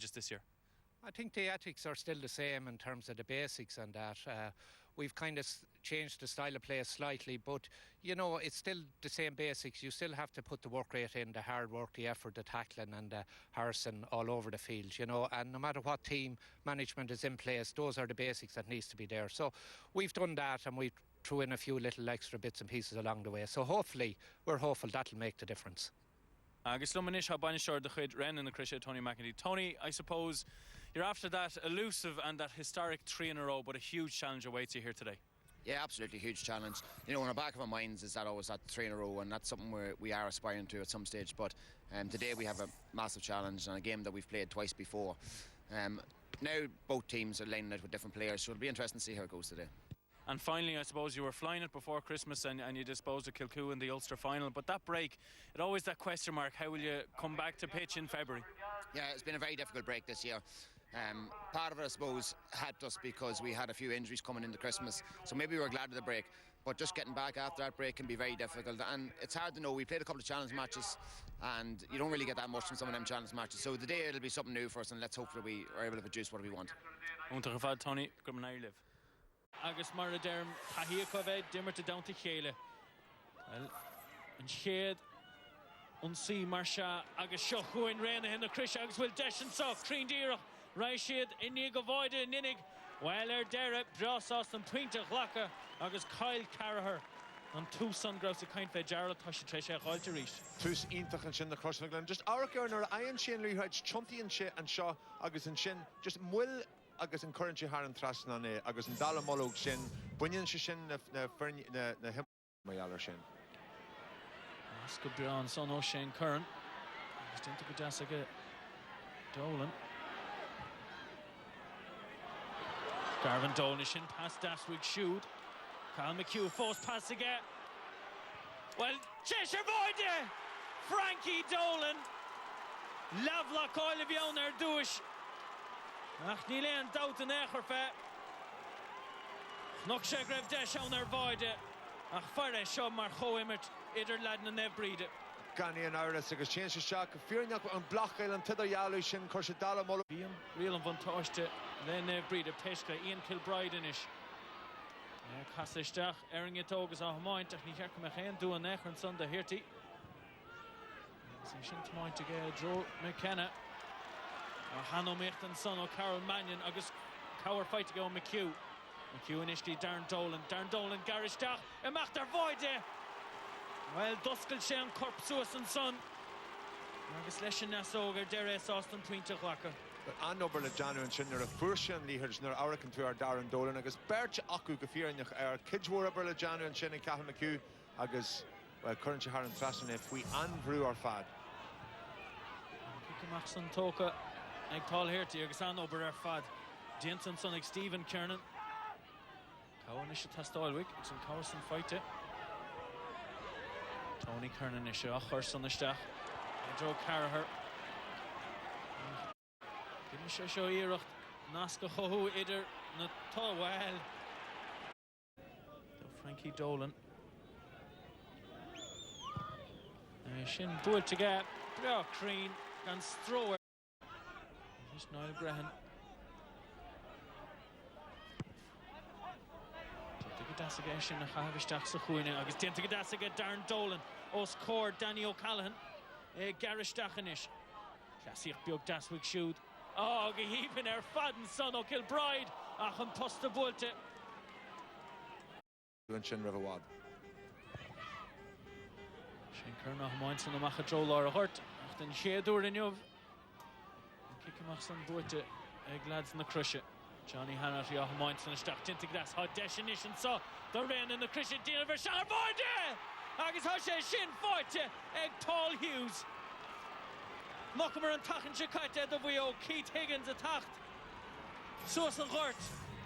Brigids this year? I think the ethics are still the same in terms of the basics and that. We've kind of changed the style of play slightly, but, you know, it's still the same basics. You still have to put the work rate in, the hard work, the effort, the tackling and the harassing all over the field, you know. And no matter what team management is in place, those are the basics that needs to be there. So we've done that, and we threw in a few little extra bits and pieces along the way. So hopefully, we're hopeful that'll make the difference. Agus lumanish ha banisher the chud ren in the Crisha Tony McEntee. Tony, I suppose you're after that elusive and that historic 3 in a row, but a huge challenge awaits you here today. Yeah, absolutely huge challenge. You know, in the back of our minds is that always that 3 in a row, and that's something we are aspiring to at some stage. But today we have a massive challenge and a game that we've played twice before. Now both teams are lining it with different players, so it'll be interesting to see how it goes today. And finally, I suppose you were flying it before Christmas and you disposed of Kilcoo in the Ulster final. But that break, it always that question mark, how will you come back to pitch in February? Yeah, it's been a very difficult break this year. Part of it, I suppose, helped us because we had a few injuries coming into Christmas. So maybe we were glad of the break. But just getting back after that break can be very difficult. And it's hard to know. We played a couple of challenge matches and you don't really get that much from some of them challenge matches. So today it'll be something new for us, and let's hope that we are able to produce what we want. Tony, good morning, live. Agus mar a derm tahia cofed dimmer to down to chéile. Well, and shed unsi marsha agus seo chuin rena hin the Chris agus will deshin so crean dira Rashid inig avoid ninig well dere brosas and pointer glaka agus Kyle Carraher on 2 sungrouse a kind of Gerald Tosh Tresha Halterish. Tus intach and shin the Crossmaglen just our garner iron shin Lee had chunty and shit and shaw agus and shin just will agus in current har an trasn on agus in dalamolog shin bunyan shin na him my other shin. Oscar Brown son o Shane Curran. Just into Jessica Dolan. Garvin Dolan shin past Daswig shoot. Carl McHugh forced pass again. Well, Cheshire Voide! Frankie Dolan. Lavlock oil of Yoner Douche. Ach, ní leon doubt an échar fe. Noch sé greibh deis an Voide. Ach, fire seo mar choimirt idir ladan an Brigids. Gani an Iris agus change shock fearing up on block an tidal yalu shin Corsa Dalamolo. Real and vantage then Brigids Teshka Ian Kilbride in ish. Castlestach, Erin Yatogas on Moint, Technique Hercamachen, do an Echern Sunday Hirty. Session to Moint to get Joe McKenna. Hanno Michten, son of Carol Mannion, August Cower fight to go on McHugh. McHugh initially Darren Dolan, Garish Dach, and Machter Voide. Well, Duskel Shem, Corp Suis and Son. August Leshen Nasoger, Deres Austin Pointer Waka. But Andover le Janu and Shinner a Fursian Leaders nor Arakan to our Darren Dolan, Agus Birch Aku Gafir our kids were over le Janu and Shin and Cahan McHugh, Agus well current Haran Fashion if we unbrew our fad. Maxon Toka. Ag Paul here to Agus Andover our fad. Jensen son like Stephen Kernan. Cowan is a test all week. It's in Carson fight it. Tony Kernan is a horse on the staff. Joe Carraher. Didn't show you Nasca Ho either not tall well. Frankie Dolan. Shin Bull to get Bra Crean and Strower. Just Niall Grehan. Dasagation a Havistach Sahuina, Agus Dentagadasaga, Darren Dolan, Oscore, Danny O'Callaghan, Garish Dachanish, Classic Biog Daswig shoot. Oh, Geheven er Fadden son o Kilbride, Acham Posta Bulte. Shin Riverwad. Shane Kernow Moinson and Macha Joe Laura Hurt, then Shadur in Yov. Kickamaxon Bulte, Eglads in the Crusher. Johnny Hannity off Moinson and Stack Tintigdas, Hot Definition saw the rain in the Crusher deal for Shana Voide! Agus Hoshe Shin Voite, Egg Paul Hughes. Mockmer and Tachin Chikate the Wio, Keith Higgins attacked. Susan Gort,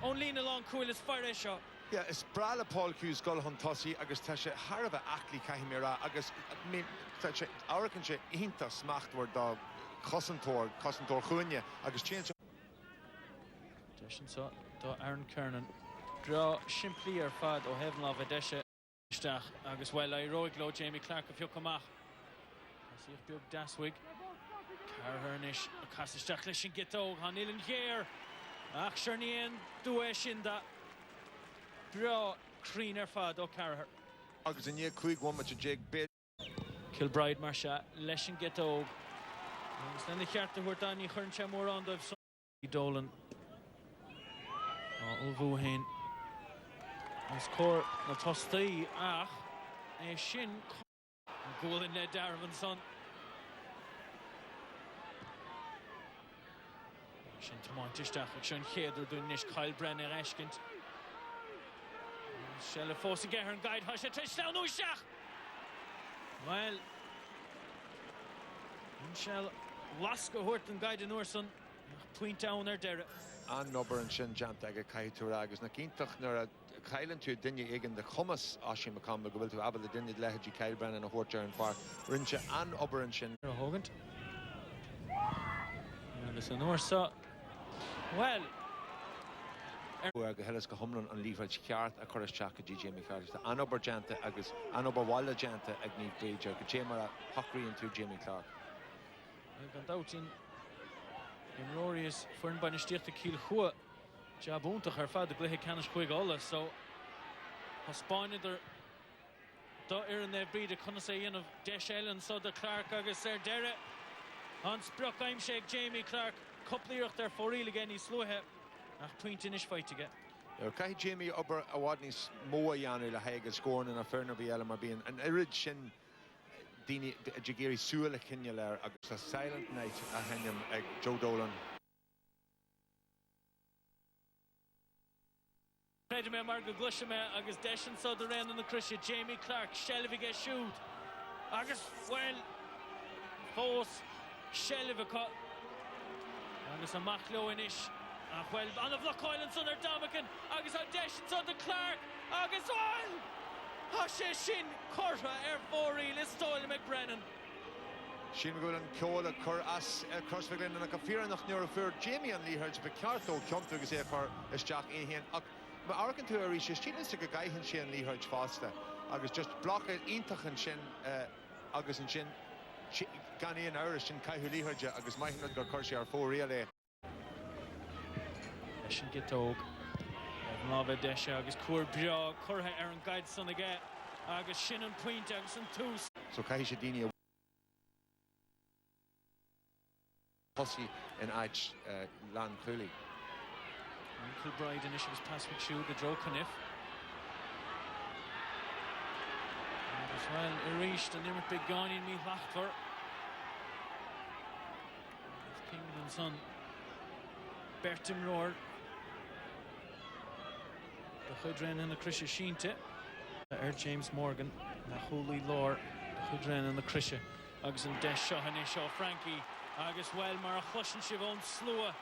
Onlina Long Cool is fire shot. Yeah, it's Brala Paul Hughes goal on Tossi, Agus Tesha Harava Akli Kahimira, Agus mean such Arakanche Inta smacht were dog Cossentor Hunya, Agus change. So do Aaron Kernan draw simply ar fad o heaven of a desha stach agus well heroic low Jamie Clark if you come out see if Bill Daswig Carhernish, Cassisteach Lishin Gitto, Hanilin here. Aksharnian, Dueshinda. Bro, Creener Fado Carher. Agus in ye quick one with Jake Bid. Kilbride Marsha, Leshin Gitto. Then the Charter Hordani Herncha more on the Dolan. Ulvuhin. Score na tosti ach shin goal in Ned Darvinson. Shin Tomontistach Shin Cheder doing Nish Kyle Brenner Eshkint. Shell of Fossy Gehern guide Husha touchdown no shach. Well Shell Laska Horton guide in Orson point down there Derek. An Nobber and Shin Jantag Kaituragas na Kintach nor Kylan to Dinny Egan the Hummus Ashim McComb go to Abel the Dinny Lehaji Kyle Brennan and a Horcher and Far Rincha and Ober and Shin Hogant. Listen Orsa. Well Hellas go Humlin and Leafred Chiart a Chorus Chaka GJ McCarthy an Ober Janta Agus an Ober Walla Janta Agni Bridge Chamera Hockery into Jimmy Clark. I've gone out in Rory is fern by Nishtiach to Kiel Hua. Jabunta her father Glehe Canish Quig Ola, so Hospine there Erin the breed a connoisseur of Desh Ellen, so the Clark Agus there Derek Hans Brock I'm Shake Jamie Clark, couple of there for real again, he's slow hip. Ach point in his fight again. Okay, Jamie Ober Awadnis Moa Yanu La Haga scoring in a Fernaby Elamar being an Irid Shin Dini Jagiri Suela Kinyaler a silent night a Henyam Joe Dolan. Predime Marga Glushame Agus Deshin saw the rain on the Christian Jamie Clark Shelviga shoot Agus well Force Shelvica Agus a Machlo inish well on the Vlock Islands under Domican Agus a Deshin saw the Clark Agus well Hashe Shin Corta Air 4 Real Stoyle McBrennan. Shin Gulan Kola Cur As Crossmaglen and a Kafira nach Neurofur Jamie and Lee Hertz Becarto Comto Gazefer is Jack Ehan. But Arkan to a reach is Chinas to Guy and Shin Lee Hertz faster. Agus just block it Intach and Shin Agus and Shin Gani and Irish and Kai Lee Hertz Agus Mike Nudgar Kursi are 4 really. Shin Gitog. Lava Desha Agus Kur Bra Kurha Aaron Guide son again Agus Shin and Point Agus and two. So Kai Shadini Pussy and Ach Lan Cooley. Kilbride initiatives pass with shoe the draw Caniff. As well Irish the Nimmer Big Gani and me Lachtler. Kingdom son Bertim Roar. The Hudren and the Krisha Shinte. James Morgan, the Holy Lord, the Hudren and the Krisha. Agus and Desh Shaw Frankie. Agus Wellmar, Hush and Shivon Slua.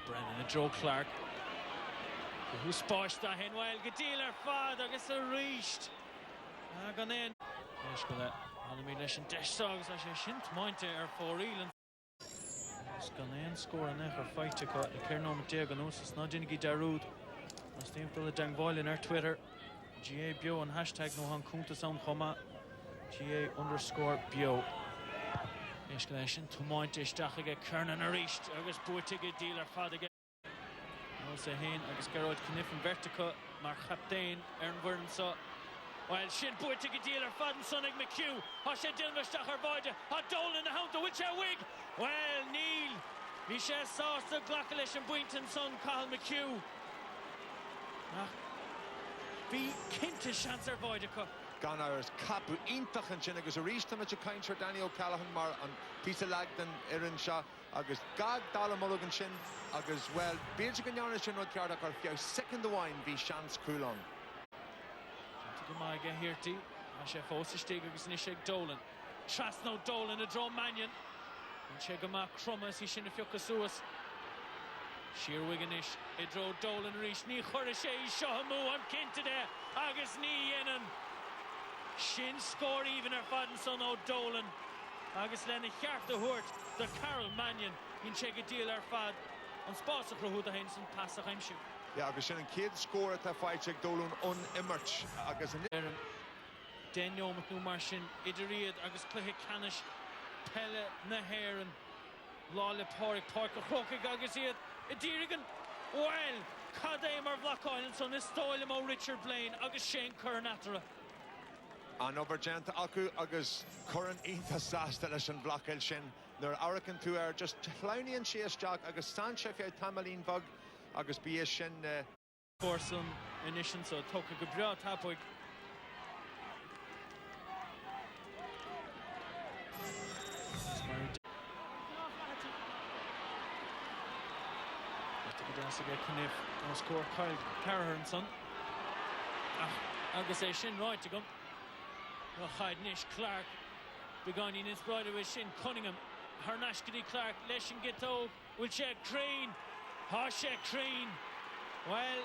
Brennan and Joe Clark. Who spashed that hen while Gadeeler Fad, Agus a reached. Gone in. Eshkala, Hanami Lesh and Desh Sogs, I say Shint Mointe are 4 Elan. Gone in, score an echer fight to cut. The Kerno Matiaganos, it's not Jinigi Darude. Steve Brother Dangboil in our Twitter. GA Bio and hashtag no han kunta sound Homa. GA_Bio. Escalation to Moint Ishtachiga Kernan Arisht. August Boatiga dealer Fadiga. Also Hain, August Garrod Kniff and Vertica. Mark Captain, Ern Vernsa. While Shin Boatiga dealer Faden Sonic McHugh. Hosha Dilmashtacher Voida. Hot Dolan the Hound, the Witcher Wig. Well, Neil. Michelle Sauce, the Glockalish and Boynton son, Carl McHugh. Be Kintish answer Voidica. Ganars Capu Intach and Chin Agus a reach them at your kind for Danny O'Callaghan Mar and Peter Lagden Erin Shaw Agus Gag Dalla Mulligan Shin Agus well Beards Ganyanis Shin Rod Cardac or Fiao second the wine be Shans Coulon. Maiga Hirty, Chef Osistig Agus Nisheg Dolan. Trasno Dolan a draw Mannion. And Chegama Crummas he Shin a Fiocasuas. Sheer Wiganish, Idro Dolan Reach, Ni Horishe, Shahamu, I'm Kinta there, Agus Ni Yenan. Shin score even her Faden son O'Dolan. Agus Lenny Hart the Hurt, the Carol Mannion, in Chega Deal her Fad, on Spasa Krahuda Henson, Passa Heimshu. Yeah, Agus Shin and Kids score at the fight check Dolan Emerch. Agus and Denyo McNu Marshin, Ideriad, Agus Clehe Canish, Pelle na Héireann Lála Páric Páirc Chrócaigh agus iad I Dírigan well Cadé mar Bhlacáilen son is stáil mo Richard Blaine agus Shane Curran atara An obergenta acu agus Curran ínta sásta leis an Bhlacáil sin nuair áracan tú just chláiníonn sé isteach agus Sanchez fé tamalín bug agus bí sin Forson inishin so tóca go breá tapóig Cniff on score Kyle Carrahan son agus é sin right to go Chaid Nish Clark begáin is bride with Shin Cunningham Harnashkady Clark Leshin Gito will check Crane Check Crane well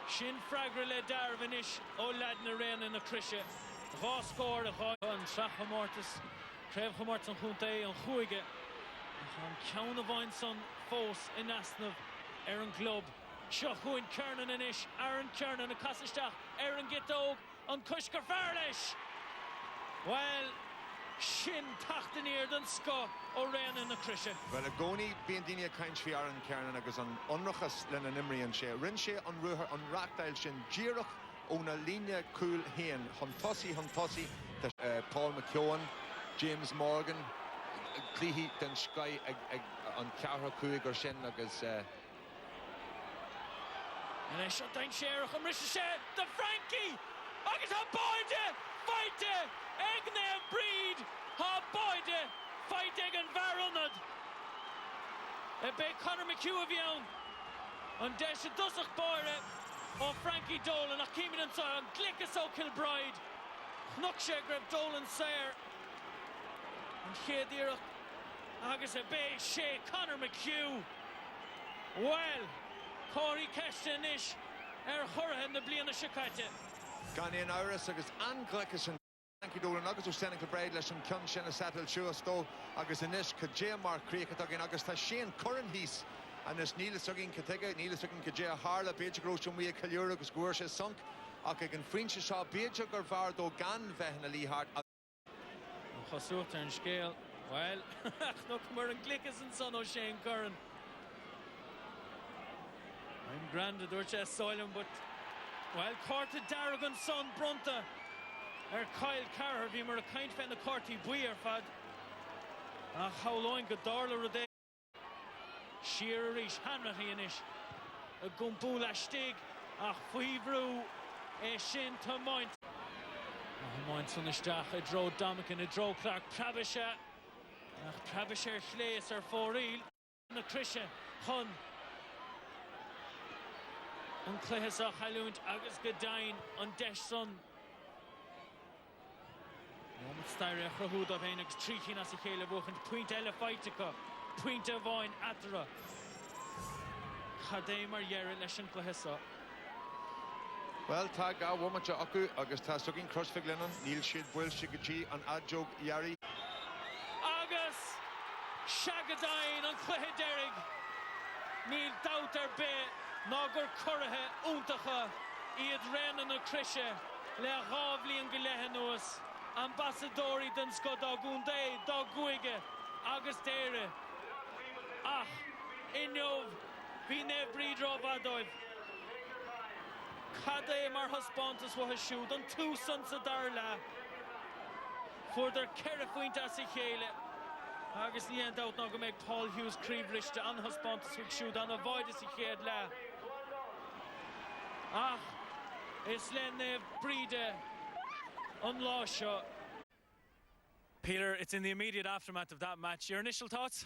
Shin Fragra le Darvinish O Ladna Rain in the Krisha Há score on Tracha Mortis Trev Mortis on Junte on Chuige on Count of Son Fos in Asnav Aaron Club Shahuin Kernan and Ish Aaron Kernan and Kassistach Aaron Gito on Kushka Farlish well Shin Tachtanir than Scott O Rain in the Krisha well a goni being Dina Kainch fi Aaron Kernan agus on Unruchas Lennon Imri and she Rinshe on Ruher on Rackdale Shin Girach on a linea cool hen Huntossi Paul McKeown James Morgan Clehe den Sky on Cara Kuig or Shin agus and I shot down Sherach and Risha the Frankie agus ha boide fight Egne Breed ha boide fight Egan Varunad a big Conor McHugh of Young on Desha Dusach Boire o Frankie Dolan a Keeman and Soy on Glickus o Kilbride Nukshe Greb Dolan Sayer and Shedirach agus a big Shea Conor McHugh well Corey Keston ish Hurhan the Bliana Shakate Gan Iris agus an Glickus and Frankie Dolan agus o Seneca Braid leis an Cun sin a Saddle Shuasto agus inish Kajé Mark Creek again agus ta Shane Curran Hees and this Neil Sugin Katega Neil Sugin Kajé Harla Page Grosh and we Kalura agus Gursha sunk again French Shaw Page or Vardo Gan Vehna Lee Hart Chasuta and scale well look more and Glickus and son o Shane Curran I'm granted Dorchest Soilem but well Corta Darragon son Brunta Kyle Carr vi mar a kaint fan the Corti Buir fad how long go Darla Rode Shearer ish Hanrathy inish a Gumbula Stig Fuivru Shin to Moint Moint son istach a dro Domican a dro Clark Pravisha Pravisher Schleis or Foril na Krisha Hun on Clehesa Halunt agus Gadain on Desh son Moment Styria Rahud of Enex Trichin as a Kale Book and Point Elefaitica Point of Vine Atara Hademar Yeri Leshan Clehesa well tag a womacha aku agus ta Sugin Crossmaglen Neil Shid Will Shigachi and Adjog Yari agus Shagadain on Clehederig Neil Douter Bay Nagur Currahe Untacha Iad Renan a Krisha Le Ravli and Gilehanuas Ambassadori den Skodagunde Daguige Agustere Inyov Vine Breedro Vadoiv Kade Mar Husbantus wa Hashud on 2 sons of Darla for their Kerafuint Asichele Agus the end out now go make Paul Hughes Creeverish to Husbantus with shoot on avoid Asichele it's Lenne Breede on Lasha. Peter, it's in the immediate aftermath of that match. Your initial thoughts?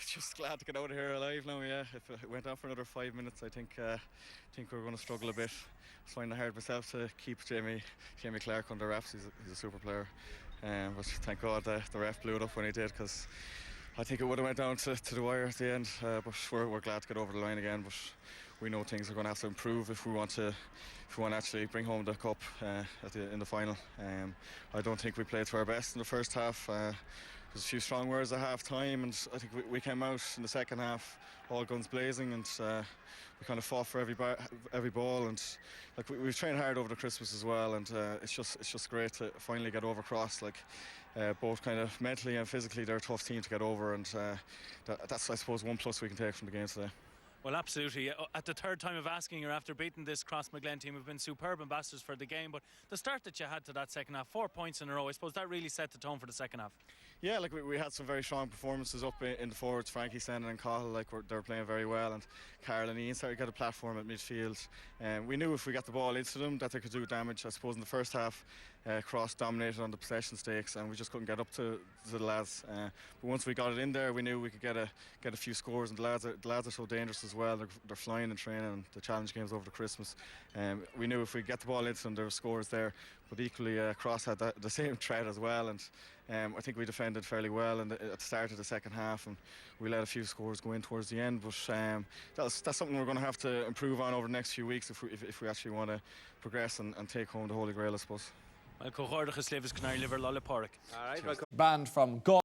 Just glad to get out of here alive now, yeah. If it went on for another 5 minutes, I think we're going to struggle a bit. I was finding it hard myself to keep Jamie Clark under wraps. He's a super player. But thank God the ref blew it up when he did, because I think it would have went down to the wire at the end. But we're glad to get over the line again. But we know things are going to have to improve if we want to actually bring home the cup in the final. I don't think we played to our best in the first half. There's a few strong words at half time, and I think we came out in the second half all guns blazing, and we kind of fought for every ball, and like we've trained hard over the Christmas as well, and it's just great to finally get over Cross. Like both kind of mentally and physically they're a tough team to get over, and that's, I suppose, one plus we can take from the game today. Well, absolutely. At the third time of asking you after beating this Crossmaglen team, have been superb ambassadors for the game, but the start that you had to that second half, 4 points in a row, I suppose that really set the tone for the second half. Yeah, like we had some very strong performances up in the forwards. Frankie, Senna and Cahill, like they were playing very well, and Carl and Ian started to get a platform at midfield. We knew if we got the ball into them that they could do damage. I suppose in the first half, Cross dominated on the possession stakes, and we just couldn't get up to the lads. But once we got it in there, we knew we could get a few scores, and the lads are so dangerous as well. They're flying in training, and the challenge games over the Christmas. We knew if we get the ball into them, there were scores there. But equally, Cross had the same threat as well, and I think we defended fairly well at the start of the second half, and we let a few scores go in towards the end. But that's something we're going to have to improve on over the next few weeks if we actually want to progress and take home the Holy Grail, I suppose. Banned from golf.